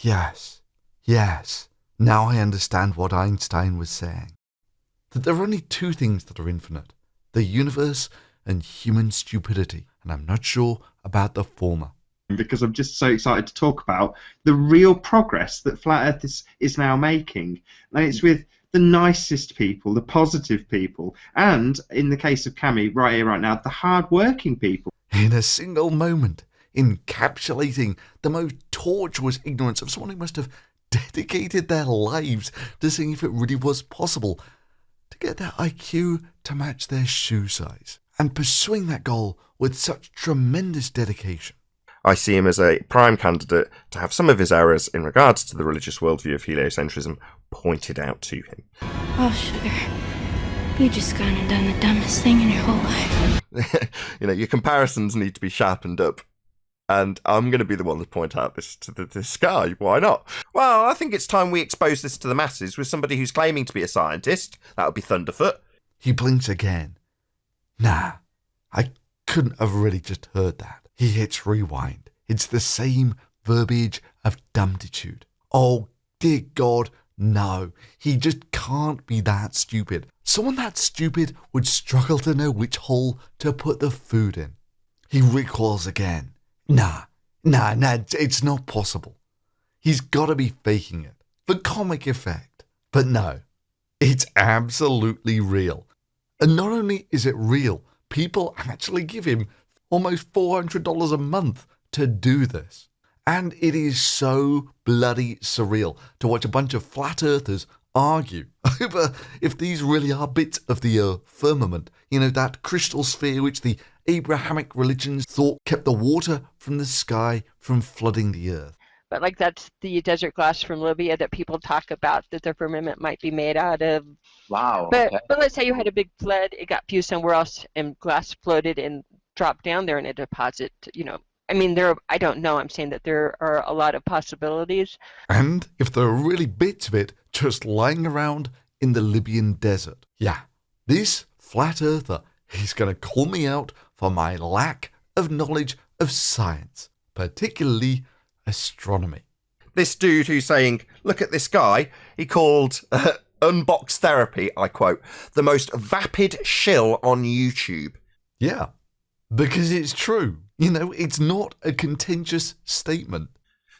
Yes, yes. Now I understand what Einstein was saying. That there are only two things that are infinite. The universe and human stupidity. And I'm not sure about the former. Because I'm just so excited to talk about the real progress that Flat Earth is now making. And it's with the nicest people, the positive people, and, in the case of Cami, right here, right now, the hard-working people. In a single moment, encapsulating the most tortuous ignorance of someone who must have dedicated their lives to seeing if it really was possible to get their IQ to match their shoe size, and pursuing that goal with such tremendous dedication. I see him as a prime candidate to have some of his errors in regards to the religious worldview of heliocentrism pointed out to him. Oh, sugar, you just gone and done the dumbest thing in your whole life. Your comparisons need to be sharpened up. And I'm going to be the one to point out this to this guy. Why not? Well, I think it's time we expose this to the masses with somebody who's claiming to be a scientist. That would be Thunderfoot. He blinks again. Nah, I couldn't have really just heard that. He hits rewind. It's the same verbiage of dumbitude. Oh, dear God, no. He just can't be that stupid. Someone that stupid would struggle to know which hole to put the food in. He recoils again. Nah, it's not possible. He's got to be faking it for comic effect. But no, it's absolutely real. And not only is it real, people actually give him almost $400 a month to do this. And it is so bloody surreal to watch a bunch of flat earthers argue over if these really are bits of the firmament. That crystal sphere which the Abrahamic religions thought kept the water from the sky from flooding the earth. But like that's the desert glass from Libya that people talk about that the firmament might be made out of. Wow. But okay. but let's say you had a big flood, it got fused somewhere else, and glass floated and dropped down there in a deposit. I don't know. I'm saying that there are a lot of possibilities. And if there are really bits of it just lying around in the Libyan desert, yeah, this flat earther is going to call me out for my lack of knowledge of science, particularly astronomy. This dude who's saying, look at this guy, he called Unbox Therapy, I quote, the most vapid shill on YouTube. Yeah, because it's true. It's not a contentious statement.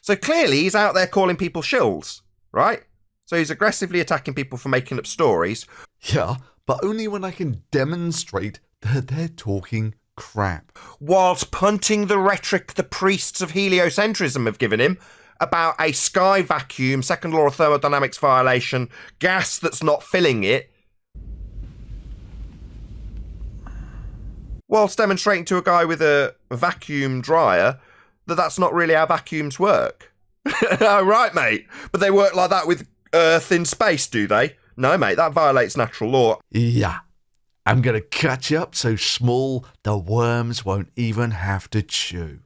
So clearly he's out there calling people shills, right? So he's aggressively attacking people for making up stories. Yeah, but only when I can demonstrate that they're talking crap. Whilst punting the rhetoric the priests of heliocentrism have given him about a sky vacuum, second law of thermodynamics violation, gas that's not filling it, whilst demonstrating to a guy with a vacuum dryer that that's not really how vacuums work. Right, mate. But they work like that with Earth in space, do they? No, mate, that violates natural law. Yeah. I'm going to cut you up so small the worms won't even have to chew.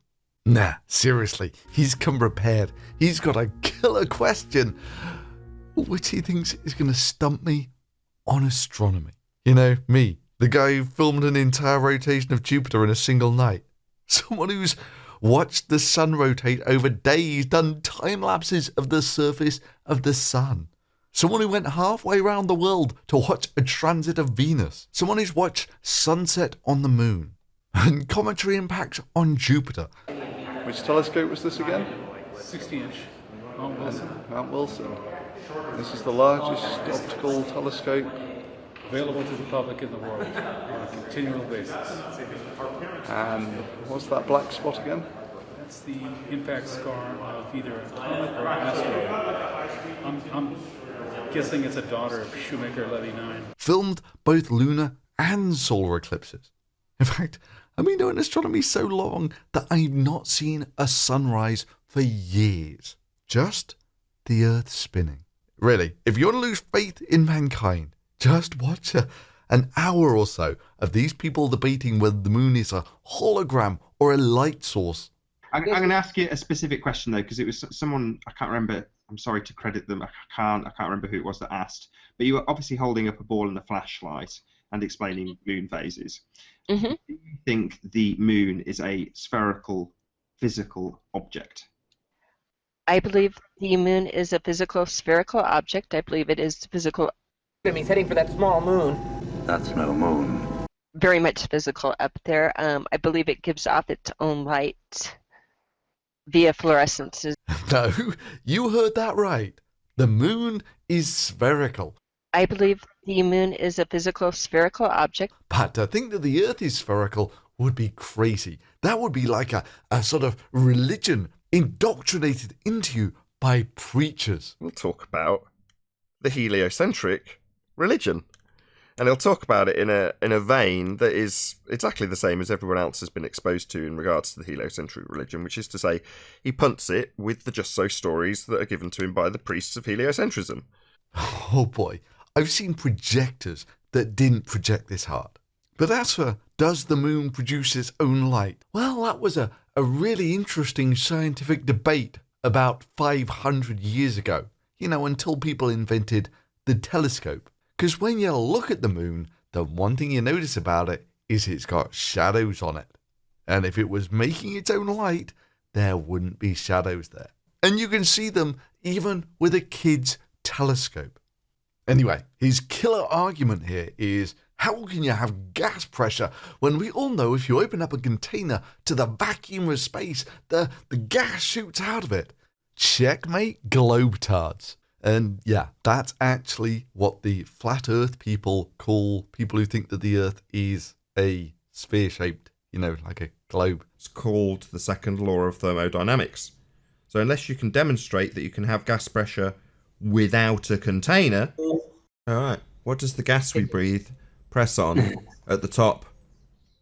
Nah, seriously, he's come prepared. He's got a killer question, which he thinks is going to stump me on astronomy. Me, the guy who filmed an entire rotation of Jupiter in a single night. Someone who's watched the sun rotate over days, done time lapses of the surface of the sun. Someone who went halfway around the world to watch a transit of Venus. Someone who's watched sunset on the moon. And cometary impacts on Jupiter. Which telescope was this again? 60-inch. Mount Wilson. Mount Wilson. This is the largest optical telescope Available to the public in the world on a continual basis. And what's that black spot again? That's the impact scar of either a comet or an asteroid. I'm guessing it's a daughter of Shoemaker-Levy 9. Filmed both lunar and solar eclipses. In fact, I've been doing astronomy so long that I've not seen a sunrise for years. Just the Earth spinning. Really, if you want to lose faith in mankind, just watch an hour or so of these people debating whether the moon is a hologram or a light source. I'm going to ask you a specific question, though, because it was someone, I can't remember, I'm sorry to credit them, I can't remember who it was that asked, but you were obviously holding up a ball and a flashlight and explaining moon phases. Mm-hmm. Do you think the moon is a spherical, physical object? I believe the moon is a physical spherical object. I believe it is physical. He's heading for that small moon. That's no moon. Very much physical up there. I believe it gives off its own light via fluorescences. No, you heard that right. The moon is spherical. I believe the moon is a physical spherical object. But to think that the Earth is spherical would be crazy. That would be like a sort of religion indoctrinated into you by preachers. We'll talk about the heliocentric religion. And he'll talk about it in a vein that is exactly the same as everyone else has been exposed to in regards to the heliocentric religion, which is to say, he punts it with the just so stories that are given to him by the priests of heliocentrism. Oh boy, I've seen projectors that didn't project this hard. But as for, does the moon produce its own light? Well, that was a really interesting scientific debate about 500 years ago, until people invented the telescope. Because when you look at the moon, the one thing you notice about it is it's got shadows on it. And if it was making its own light, there wouldn't be shadows there. And you can see them even with a kid's telescope. Anyway, his killer argument here is, how can you have gas pressure when we all know if you open up a container to the vacuum of space, the gas shoots out of it? Checkmate, globetards. And yeah, that's actually what the flat earth people call people who think that the earth is a sphere-shaped, like a globe. It's called the second law of thermodynamics. So unless you can demonstrate that you can have gas pressure without a container... Alright, what does the gas we breathe press on at the top?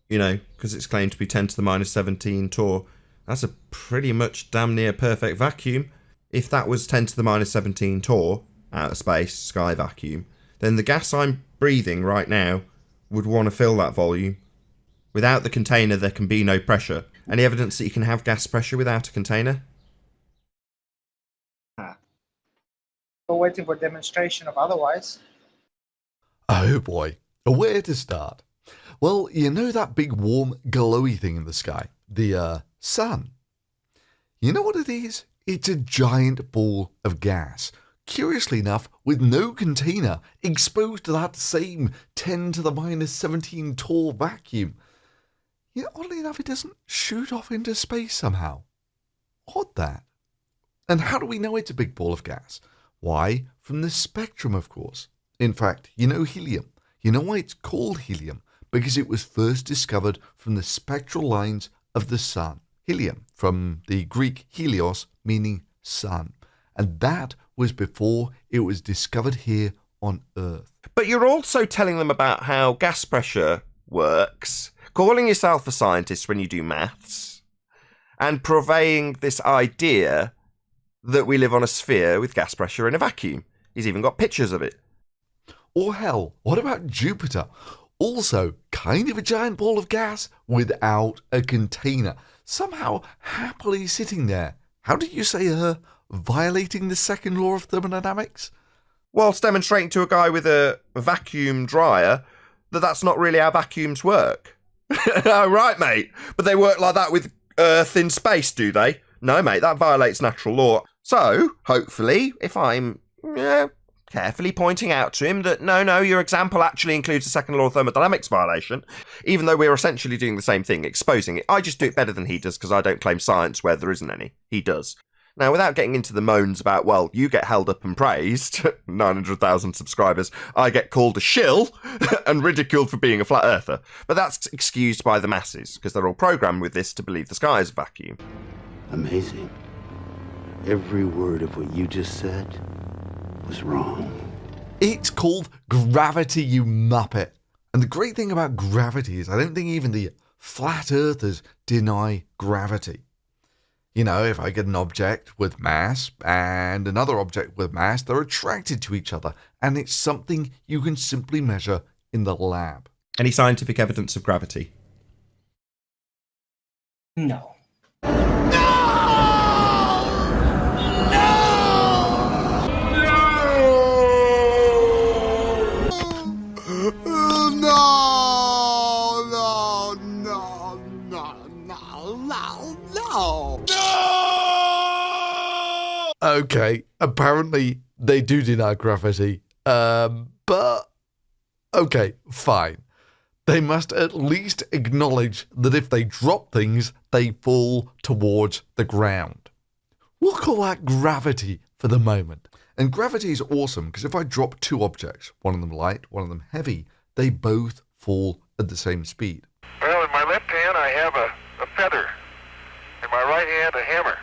Because it's claimed to be 10 to the minus 17 torr. That's a pretty much damn near perfect vacuum. If that was 10 to the minus 17 torr, outer space, sky vacuum, then the gas I'm breathing right now would want to fill that volume. Without the container, there can be no pressure. Any evidence that you can have gas pressure without a container? We're waiting for demonstration of otherwise. Oh boy, where to start? Well, that big warm glowy thing in the sky, the sun. You know what it is? It's a giant ball of gas, curiously enough, with no container, exposed to that same 10 to the minus 17 torr vacuum. Oddly enough, it doesn't shoot off into space somehow. Odd that. And how do we know it's a big ball of gas? Why, from the spectrum, of course. In fact, helium. You know why it's called helium? Because it was first discovered from the spectral lines of the sun. Helium, from the Greek helios, meaning sun. And that was before it was discovered here on Earth. But you're also telling them about how gas pressure works, calling yourself a scientist when you do maths, and purveying this idea that we live on a sphere with gas pressure in a vacuum. He's even got pictures of it. Or hell, what about Jupiter? Also, kind of a giant ball of gas without a container. Somehow happily sitting there. How did you say violating the second law of thermodynamics? Whilst demonstrating to a guy with a vacuum dryer that that's not really how vacuums work. Right, mate. But they work like that with Earth in space, do they? No, mate, that violates natural law. So, hopefully, if I'm carefully pointing out to him that no, your example actually includes a second law of thermodynamics violation, even though we're essentially doing the same thing, exposing it. I just do it better than he does because I don't claim science where there isn't any. He does. Now, without getting into the moans about, well, you get held up and praised, 900,000 subscribers, I get called a shill and ridiculed for being a flat earther. But that's excused by the masses because they're all programmed with this to believe the sky is a vacuum. Amazing. Every word of what you just said was wrong. It's called gravity, you muppet. And the great thing about gravity is I don't think even the flat earthers deny gravity. If I get an object with mass and another object with mass, they're attracted to each other. And it's something you can simply measure in the lab. Any scientific evidence of gravity? No. Okay, apparently they do deny gravity. But okay, fine. They must at least acknowledge that if they drop things, they fall towards the ground. We'll call that gravity for the moment. And gravity is awesome because if I drop two objects, one of them light, one of them heavy, they both fall at the same speed. Well, in my left hand I have a feather. In my right hand a hammer.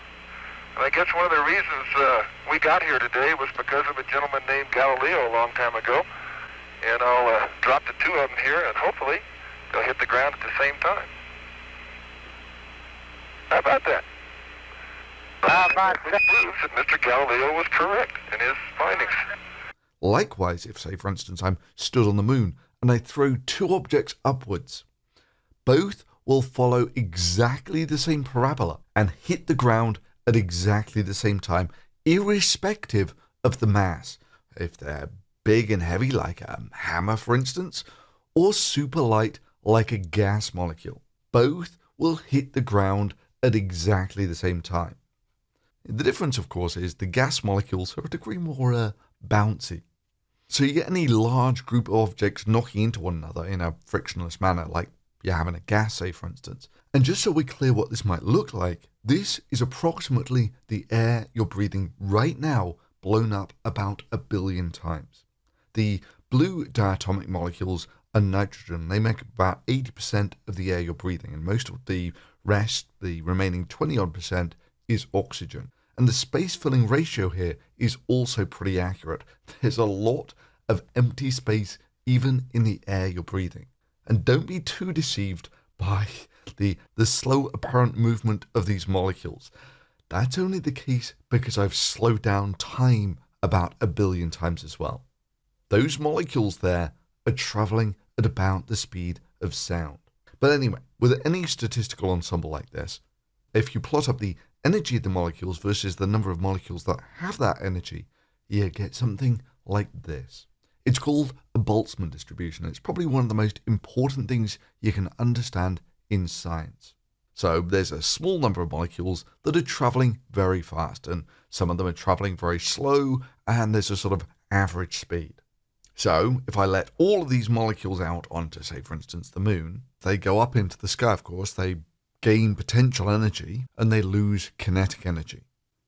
And I guess one of the reasons we got here today was because of a gentleman named Galileo a long time ago. And I'll drop the two of them here, and hopefully they'll hit the ground at the same time. How about that? Which proves that Mr. Galileo was correct in his findings. Likewise, if, say, for instance, I'm stood on the moon and I throw two objects upwards, both will follow exactly the same parabola and hit the ground at exactly the same time, irrespective of the mass. If they're big and heavy, like a hammer, for instance, or super light, like a gas molecule, both will hit the ground at exactly the same time. The difference, of course, is the gas molecules are a degree more bouncy. So you get any large group of objects knocking into one another in a frictionless manner, like you're having a gas, say, for instance. And just so we're clear what this might look like, this is approximately the air you're breathing right now, blown up about 1 billion times. The blue diatomic molecules are nitrogen. They make about 80% of the air you're breathing, and most of the rest, the remaining 20-odd%, is oxygen. And the space-filling ratio here is also pretty accurate. There's a lot of empty space even in the air you're breathing. And don't be too deceived by the slow apparent movement of these molecules. That's only the case because I've slowed down time about 1 billion times as well. Those molecules there are traveling at about the speed of sound. But anyway, with any statistical ensemble like this, if you plot up the energy of the molecules versus the number of molecules that have that energy, you get something like this. It's called a Boltzmann distribution. It's probably one of the most important things you can understand in science. So there's a small number of molecules that are traveling very fast, and some of them are traveling very slow, and there's a sort of average speed. So if I let all of these molecules out onto, say, for instance, the moon, they go up into the sky, of course, they gain potential energy, and they lose kinetic energy.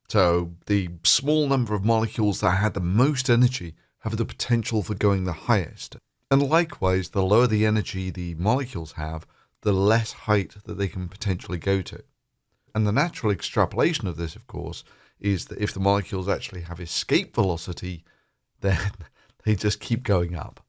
So the small number of molecules that had the most energy have the potential for going the highest. And likewise, the lower the energy the molecules have, the less height that they can potentially go to. And the natural extrapolation of this, of course, is that if the molecules actually have escape velocity, then they just keep going up.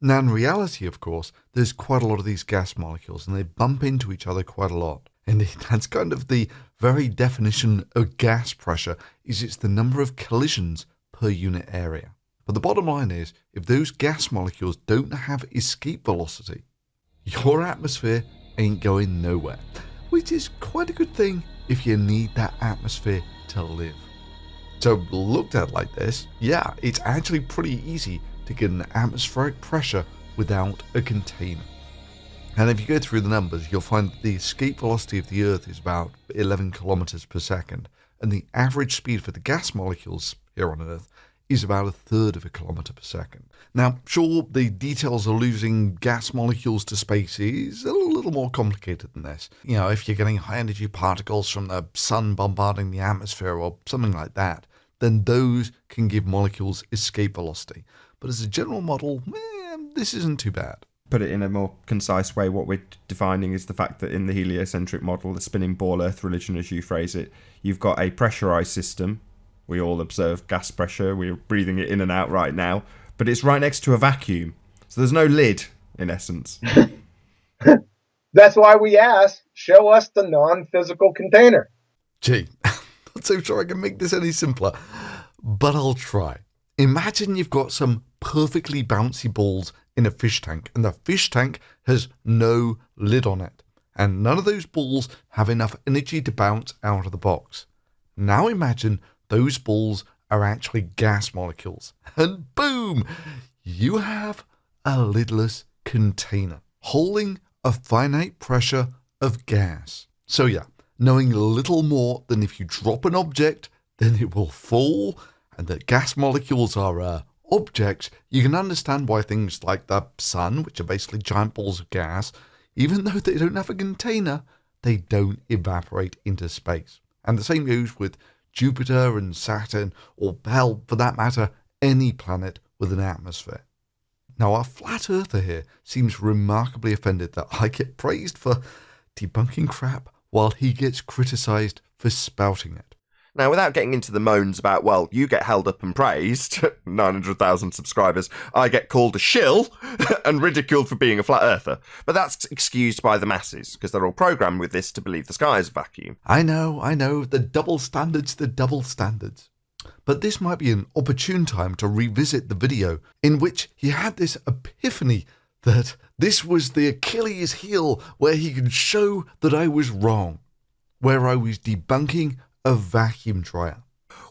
Now, in reality, of course, there's quite a lot of these gas molecules, and they bump into each other quite a lot. And that's kind of the very definition of gas pressure, is it's the number of collisions per unit area. But the bottom line is, if those gas molecules don't have escape velocity, your atmosphere ain't going nowhere, which is quite a good thing if you need that atmosphere to live. So looked at like this, yeah, it's actually pretty easy to get an atmospheric pressure without a container. And if you go through the numbers, you'll find that the escape velocity of the Earth is about 11 kilometers per second, and the average speed for the gas molecules here on Earth is about 1/3 of a kilometer per second. Now, sure, the details of losing gas molecules to space is a little more complicated than this. You know, if you're getting high energy particles from the sun bombarding the atmosphere or something like that, then those can give molecules escape velocity. But as a general model, this isn't too bad. Put it in a more concise way, what we're defining is the fact that in the heliocentric model, the spinning ball Earth religion, as you phrase it, you've got a pressurized system. We all observe gas pressure. We're breathing it in and out right now. But it's right next to a vacuum. So there's no lid, in essence. That's why we ask, show us the non-physical container. Gee, not so sure I can make this any simpler, but I'll try. Imagine you've got some perfectly bouncy balls in a fish tank, and the fish tank has no lid on it, and none of those balls have enough energy to bounce out of the box. Now imagine those balls are actually gas molecules, and boom, you have a lidless container holding a finite pressure of gas. So yeah, knowing little more than if you drop an object, then it will fall, and that gas molecules are objects, you can understand why things like the sun, which are basically giant balls of gas, even though they don't have a container, they don't evaporate into space. And the same goes with Jupiter and Saturn, or hell, for that matter, any planet with an atmosphere. Now, our flat earther here seems remarkably offended that I get praised for debunking crap while he gets criticised for spouting it. Now, without getting into the moans about, well, you get held up and praised, 900,000 subscribers, I get called a shill and ridiculed for being a flat earther. But that's excused by the masses, because they're all programmed with this to believe the sky is a vacuum. I know, the double standards. But this might be an opportune time to revisit the video in which he had this epiphany that this was the Achilles heel where he could show that I was wrong, where I was debunking a vacuum dryer.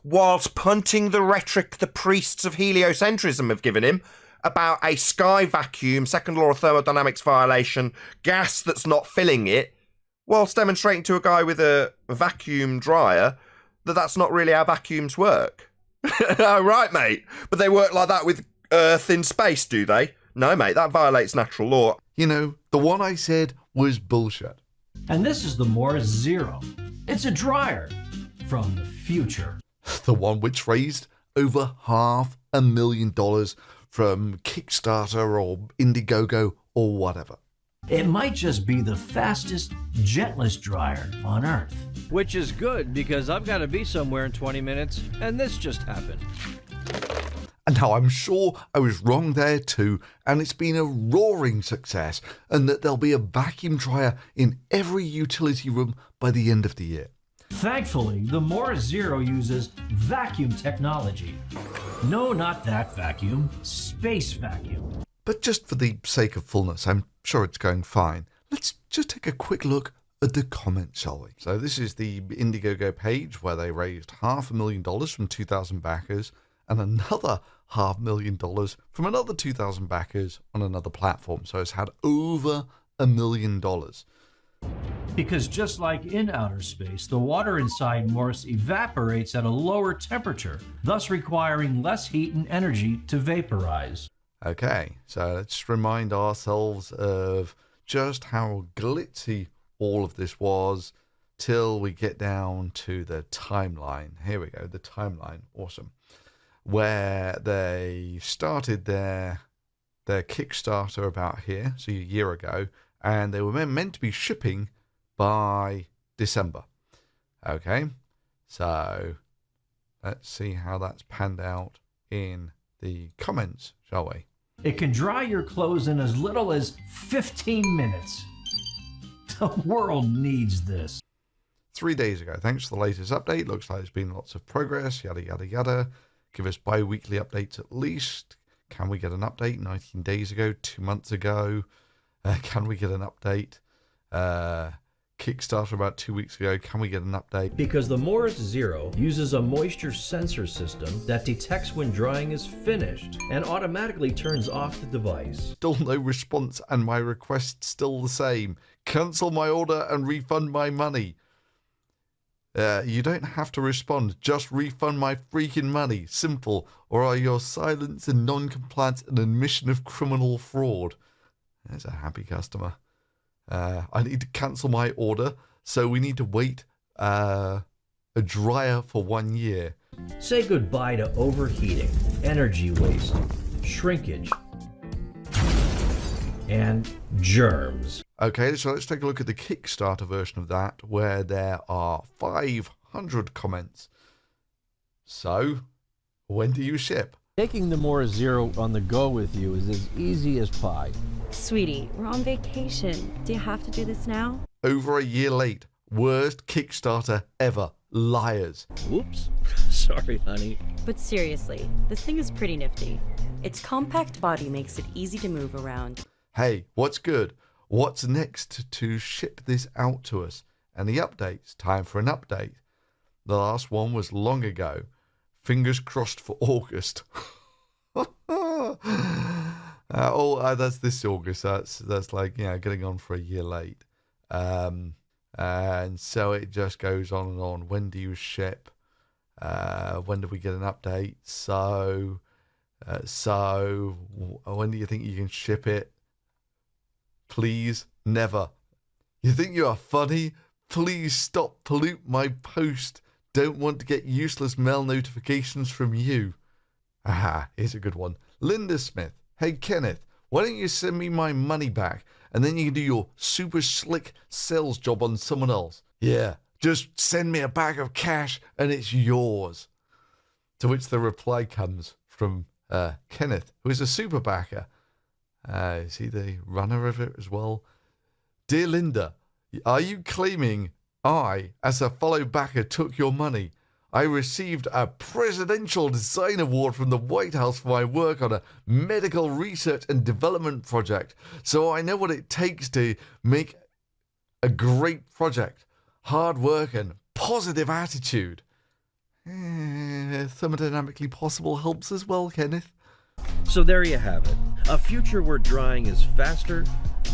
Whilst punting the rhetoric the priests of heliocentrism have given him about a sky vacuum, second law of thermodynamics violation, gas that's not filling it, whilst demonstrating to a guy with a vacuum dryer that that's not really how vacuums work. Oh, right, mate. But they work like that with Earth in space, do they? No, mate, that violates natural law. You know, the one I said was bullshit. And this is the Morris Zero. It's a dryer from the future. The one which raised over $500,000 from Kickstarter or Indiegogo or whatever. It might just be the fastest, gentlest dryer on Earth. Which is good, because I've got to be somewhere in 20 minutes, and this just happened. And now I'm sure I was wrong there too, and it's been a roaring success, and that there'll be a vacuum dryer in every utility room by the end of the year. Thankfully, the Morris Zero uses vacuum technology. No, not that vacuum. Space vacuum. But just for the sake of fullness, I'm sure it's going fine. Let's just take a quick look at the comments, shall we? So this is the Indiegogo page where they raised $500,000 from 2,000 backers and another $500,000 from another 2,000 backers on another platform. So it's had over $1 million. Because just like in outer space, the water inside Morris evaporates at a lower temperature, thus requiring less heat and energy to vaporize. Okay, so let's remind ourselves of just how glitzy all of this was till we get down to the timeline. Here we go, the timeline. Awesome. Where they started their Kickstarter about here, so a year ago, and they were meant to be shipping by December. Okay, so let's see how that's panned out in the comments, shall we? It can dry your clothes in as little as 15 minutes. The world needs this. 3 days ago. Thanks for the latest update. Looks like there's been lots of progress, yada, yada, yada. Give us bi-weekly updates at least. Can we get an update 19 days ago, 2 months ago? Can we get an update? Kickstarter about 2 weeks ago. Can we get an update? Because the Morris Zero uses a moisture sensor system that detects when drying is finished and automatically turns off the device. Still no response, and my request still the same. Cancel my order and refund my money. You don't have to respond. Just refund my freaking money. Simple. Or are your silence and non-compliance an admission of criminal fraud? There's a happy customer. I need to cancel my order, so we need to wait a dryer for 1 year. Say goodbye to overheating, energy waste, shrinkage, and germs. Okay, so let's take a look at the Kickstarter version of that, where there are 500 comments. So, when do you ship? Taking the Morris Zero on the go with you is as easy as pie. Sweetie, we're on vacation. Do you have to do this now? Over a year late. Worst Kickstarter ever. Liars. Whoops. Sorry, honey. But seriously, this thing is pretty nifty. Its compact body makes it easy to move around. Hey, what's good? What's next to ship this out to us? Any updates? Time for an update. The last one was long ago. Fingers crossed for August. That's this August. That's like, getting on for a year late. And so it just goes on and on. When do you ship? When do we get an update? So when do you think you can ship it? Please, never. You think you are funny? Please stop pollute my post. Don't want to get useless mail notifications from you. Aha, here's a good one. Linda Smith. Hey Kenneth, why don't you send me my money back and then you can do your super slick sales job on someone else? Yeah, just send me a bag of cash and it's yours. To which the reply comes from Kenneth, who is a super backer. Is he the runner of it as well? Dear Linda, are you claiming I, as a fellow backer, took your money? I received a Presidential Design Award from the White House for my work on a medical research and development project, so I know what it takes to make a great project. Hard work and positive attitude. Thermodynamically possible helps as well, Kenneth. So there you have it. A future where drying is faster,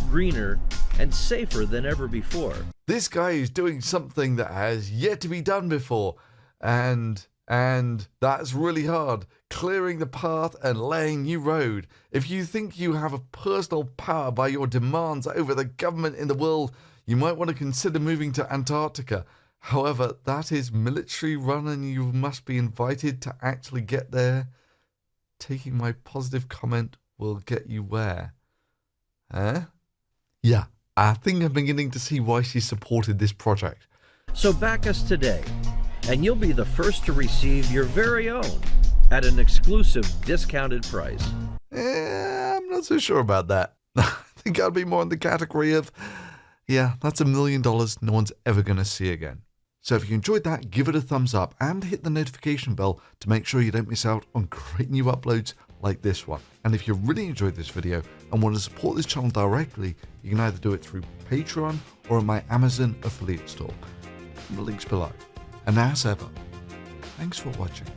greener, and safer than ever before. This guy is doing something that has yet to be done before. And that's really hard. Clearing the path and laying new road. If you think you have a personal power by your demands over the government in the world, you might want to consider moving to Antarctica. However, that is military run and you must be invited to actually get there. Taking my positive comment will get you where? Huh? Yeah, I think I'm beginning to see why she supported this project. So back us today, and you'll be the first to receive your very own at an exclusive discounted price. I'm not so sure about that. I think I'd be more in the category of, yeah, that's $1 million no one's ever going to see again. So if you enjoyed that, give it a thumbs up and hit the notification bell to make sure you don't miss out on great new uploads like this one. And if you really enjoyed this video and want to support this channel directly, you can either do it through Patreon or my Amazon affiliate store. The link's below. And as ever, thanks for watching.